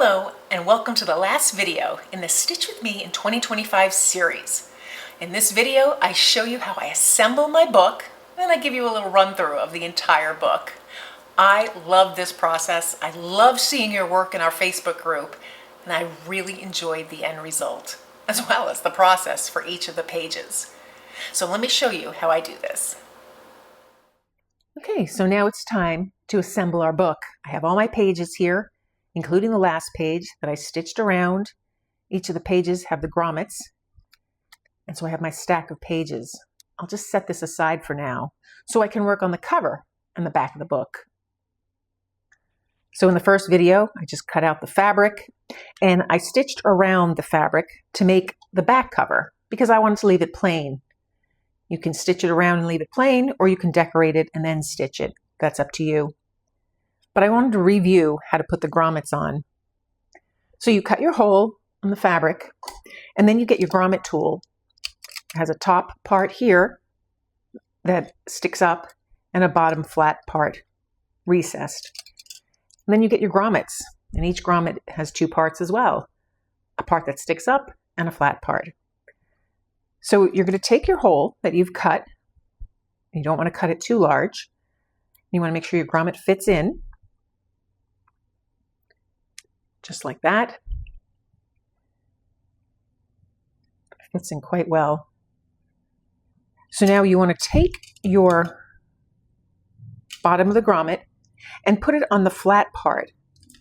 Hello and welcome to the last video in the Stitch With Me in 2025 series. In this video, I show you how I assemble my book and I give you a little run through of the entire book. I love this process. I love seeing your work in our Facebook group and I really enjoyed the end result as well as the process for each of the pages. So let me show you how I do this. Okay, so now it's time to assemble our book. I have all my pages here, including the last page that I stitched around. Each of the pages have the grommets. And so I have my stack of pages. I'll just set this aside for now so I can work on the cover and the back of the book. So in the first video, I just cut out the fabric and I stitched around the fabric to make the back cover because I wanted to leave it plain. You can stitch it around and leave it plain, or you can decorate it and then stitch it. That's up to you. But I wanted to review how to put the grommets on. So you cut your hole on the fabric, and then you get your grommet tool. It has a top part here that sticks up and a bottom flat part recessed. And then you get your grommets, and each grommet has two parts as well, a part that sticks up and a flat part. So you're going to take your hole that you've cut. You don't want to cut it too large. You want to make sure your grommet fits in. Just like that. It fits in quite well. So now you want to take your bottom of the grommet and put it on the flat part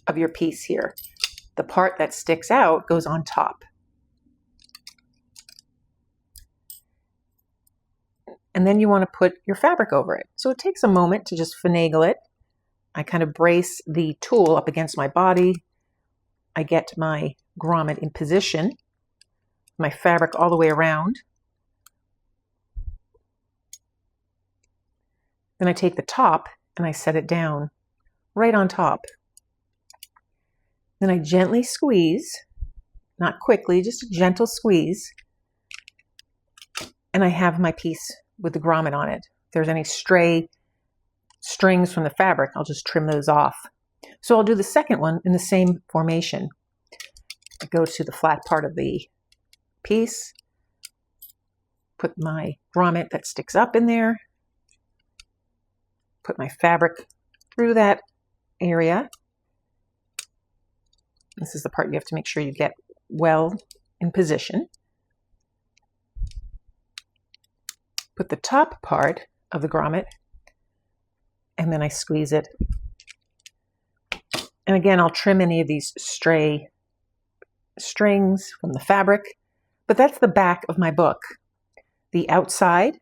of your piece here. The part that sticks out goes on top. And then you want to put your fabric over it. So it takes a moment to just finagle it. I kind of brace the tool up against my body. I get my grommet in position, my fabric all the way around. Then I take the top and I set it down right on top. Then I gently squeeze, not quickly, just a gentle squeeze. And I have my piece with the grommet on it. If there's any stray strings from the fabric, I'll just trim those off. So I'll do the second one in the same formation. I go to the flat part of the piece, put my grommet that sticks up in there, put my fabric through that area. This is the part you have to make sure you get well in position. Put the top part of the grommet, and then I squeeze it. And again, I'll trim any of these stray strings from the fabric, but that's the back of my book. The outside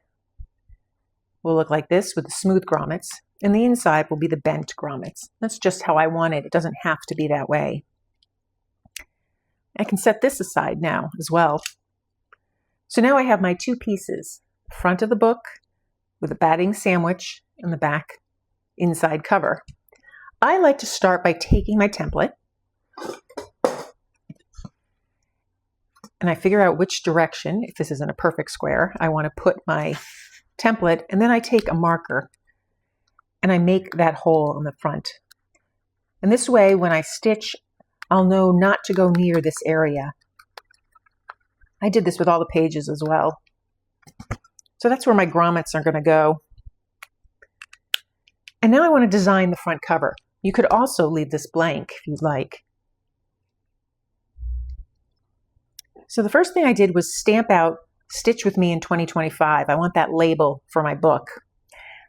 will look like this with the smooth grommets, and the inside will be the bent grommets. That's just how I want it. It doesn't have to be that way. I can set this aside now as well. So now I have my two pieces. Front of the book with a batting sandwich and the back inside cover. I like to start by taking my template and I figure out which direction, if this isn't a perfect square, I want to put my template, and then I take a marker and I make that hole on the front. And this way, when I stitch, I'll know not to go near this area. I did this with all the pages as well. So that's where my grommets are going to go. And now I want to design the front cover. You could also leave this blank if you'd like. So the first thing I did was stamp out Stitch With Me in 2025. I want that label for my book.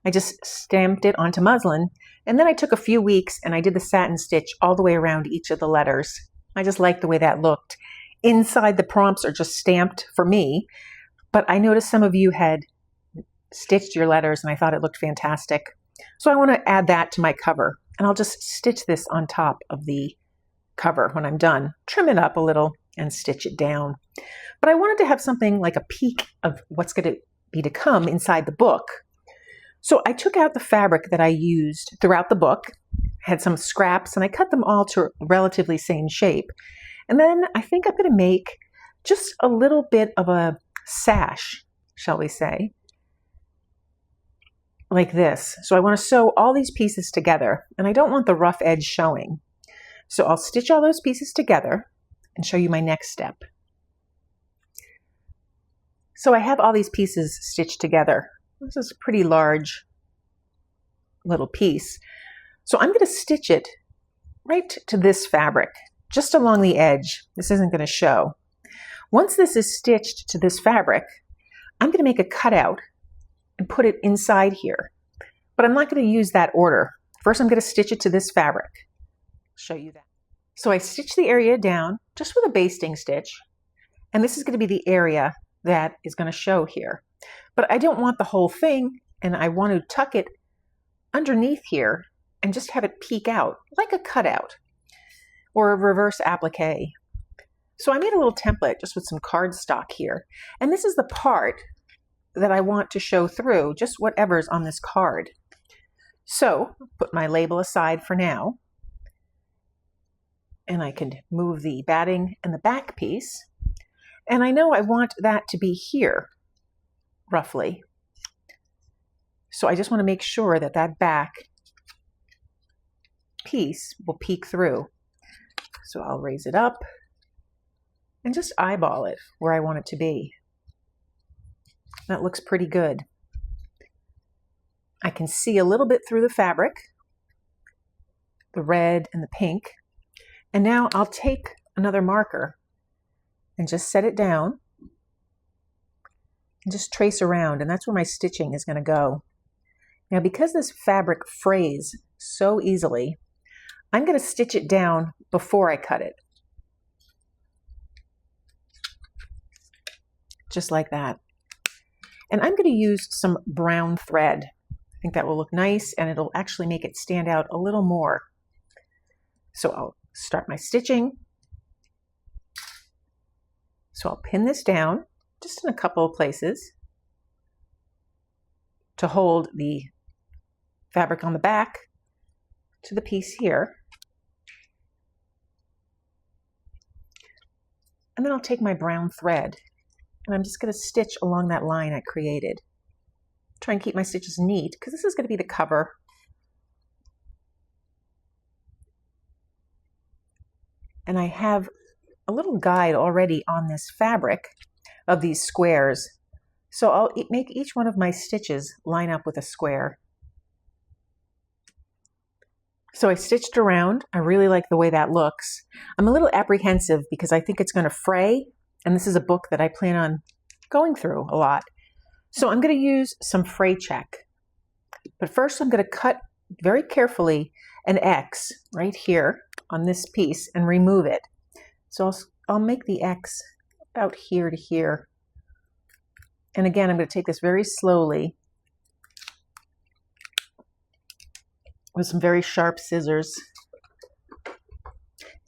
I just stamped it onto muslin, and then I took a few weeks and I did the satin stitch all the way around each of the letters. I just liked the way that looked. Inside, the prompts are just stamped for me. But I noticed some of you had stitched your letters and I thought it looked fantastic. So I want to add that to my cover, and I'll just stitch this on top of the cover when I'm done. Trim it up a little and stitch it down. But I wanted to have something like a peek of what's going to be to come inside the book. So I took out the fabric that I used throughout the book, had some scraps, and I cut them all to a relatively same shape. And then I think I'm going to make just a little bit of a sash, shall we say, like this. So I want to sew all these pieces together, and I don't want the rough edge showing. So I'll stitch all those pieces together and show you my next step. So I have all these pieces stitched together. This is a pretty large little piece. So I'm going to stitch it right to this fabric, just along the edge. This isn't going to show. Once this is stitched to this fabric, I'm going to make a cutout and put it inside here. But I'm not going to use that order. First, I'm going to stitch it to this fabric. I'll show you that. So I stitch the area down just with a basting stitch. And this is going to be the area that is going to show here. But I don't want the whole thing, and I want to tuck it underneath here and just have it peek out like a cutout or a reverse applique. So I made a little template just with some cardstock here. And this is the part that I want to show through, just whatever's on this card. So put my label aside for now. And I can move the batting and the back piece. And I know I want that to be here, roughly. So I just want to make sure that that back piece will peek through. So I'll raise it up and just eyeball it where I want it to be. That looks pretty good. I can see a little bit through the fabric, the red and the pink. And now I'll take another marker and just set it down and just trace around, and that's where my stitching is going to go. Now, because this fabric frays so easily, I'm going to stitch it down before I cut it. Just like that. And I'm going to use some brown thread. I think that will look nice, and it'll actually make it stand out a little more. So I'll start my stitching. So I'll pin this down just in a couple of places to hold the fabric on the back to the piece here. And then I'll take my brown thread and I'm just going to stitch along that line I created. Try and keep my stitches neat because this is going to be the cover. And I have a little guide already on this fabric of these squares. So I'll make each one of my stitches line up with a square. So I stitched around. I really like the way that looks. I'm a little apprehensive because I think it's going to fray, and this is a book that I plan on going through a lot. So I'm going to use some fray check. But first I'm going to cut very carefully an X right here on this piece and remove it. So I'll make the X about here to here. And again, I'm going to take this very slowly with some very sharp scissors.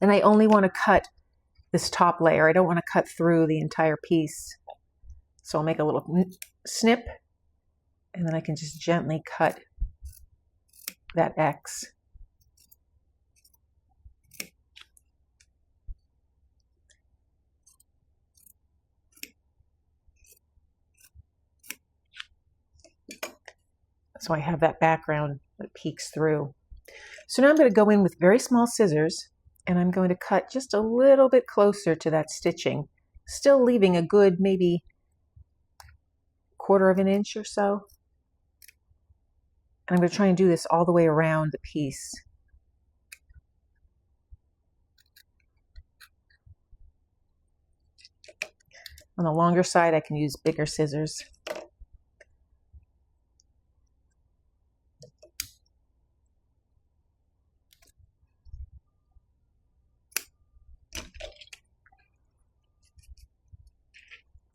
And I only want to cut this top layer. I don't want to cut through the entire piece. So I'll make a little snip, and then I can just gently cut that X. So I have that background that peeks through. So now I'm going to go in with very small scissors, and I'm going to cut just a little bit closer to that stitching, still leaving a good maybe 1/4 of an inch or so. And I'm going to try and do this all the way around the piece. On the longer side, I can use bigger scissors.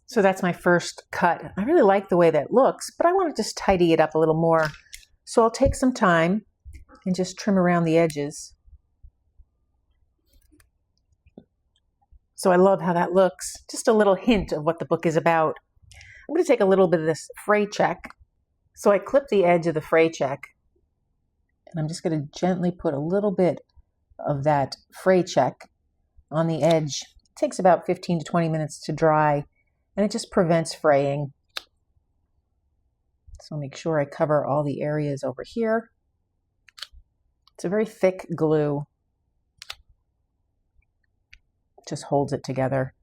So that's my first cut. I really like the way that looks, but I want to just tidy it up a little more. So I'll take some time and just trim around the edges. So I love how that looks. Just a little hint of what the book is about. I'm going to take a little bit of this fray check. So I clip the edge of the fray check, and I'm just going to gently put a little bit of that fray check on the edge. It takes about 15 to 20 minutes to dry, and it just prevents fraying. So make sure I cover all the areas over here. It's a very thick glue. just holds it together.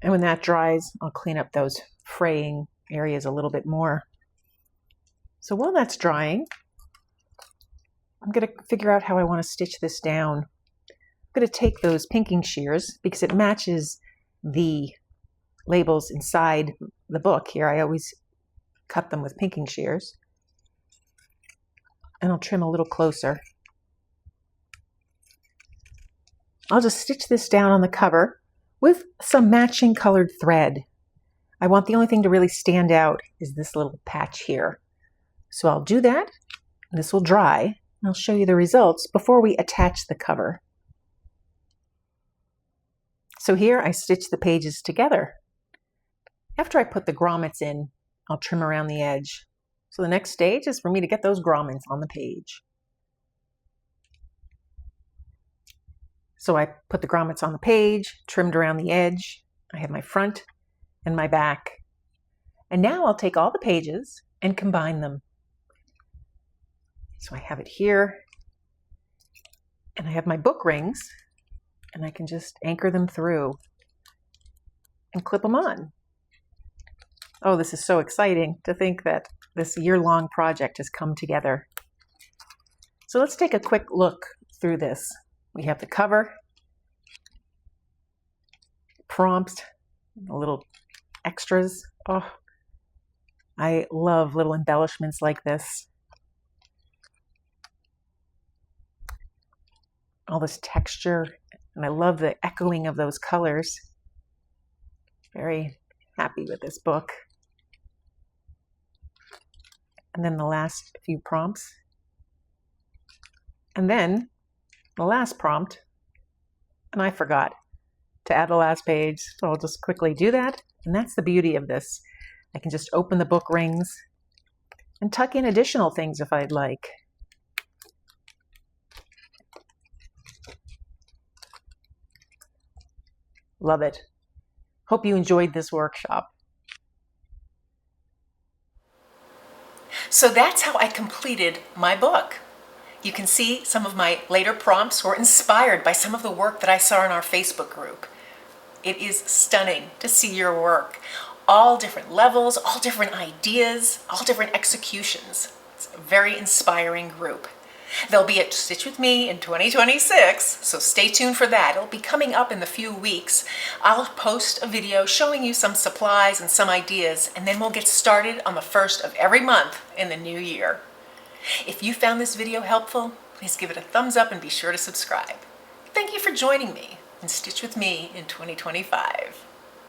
And when that dries, I'll clean up those fraying areas a little bit more. So while that's drying, I'm going to figure out how I want to stitch this down. I'm going to take those pinking shears because it matches the labels inside the book here. I always cut them with pinking shears. And I'll trim a little closer. I'll just stitch this down on the cover with some matching colored thread. I want the only thing to really stand out is this little patch here. So I'll do that. This will dry. And I'll show you the results before we attach the cover. So here I stitch the pages together. After I put the grommets in, I'll trim around the edge. So the next stage is for me to get those grommets on the page. So I put the grommets on the page, trimmed around the edge. I have my front and my back. And now I'll take all the pages and combine them. So I have it here, and I have my book rings, and I can just anchor them through and clip them on. Oh, this is so exciting to think that this year-long project has come together. So let's take a quick look through this. We have the cover, prompts, a little extras. Oh, I love little embellishments like this. All this texture, and I love the echoing of those colors. Very happy with this book. And then the last few prompts. And then the last prompt, and I forgot to add the last page, so I'll just quickly do that. And that's the beauty of this. I can just open the book rings and tuck in additional things if I'd like. Love it. Hope you enjoyed this workshop. So that's how I completed my book. You can see some of my later prompts were inspired by some of the work that I saw in our Facebook group. It is stunning to see your work. All different levels, all different ideas, all different executions. It's a very inspiring group. They'll be at Stitch With Me in 2026, so stay tuned for that. It'll be coming up in the few weeks. I'll post a video showing you some supplies and some ideas, and then we'll get started on the first of every month in the new year. If you found this video helpful, please give it a thumbs up and be sure to subscribe. Thank you for joining me in Stitch With Me in 2025.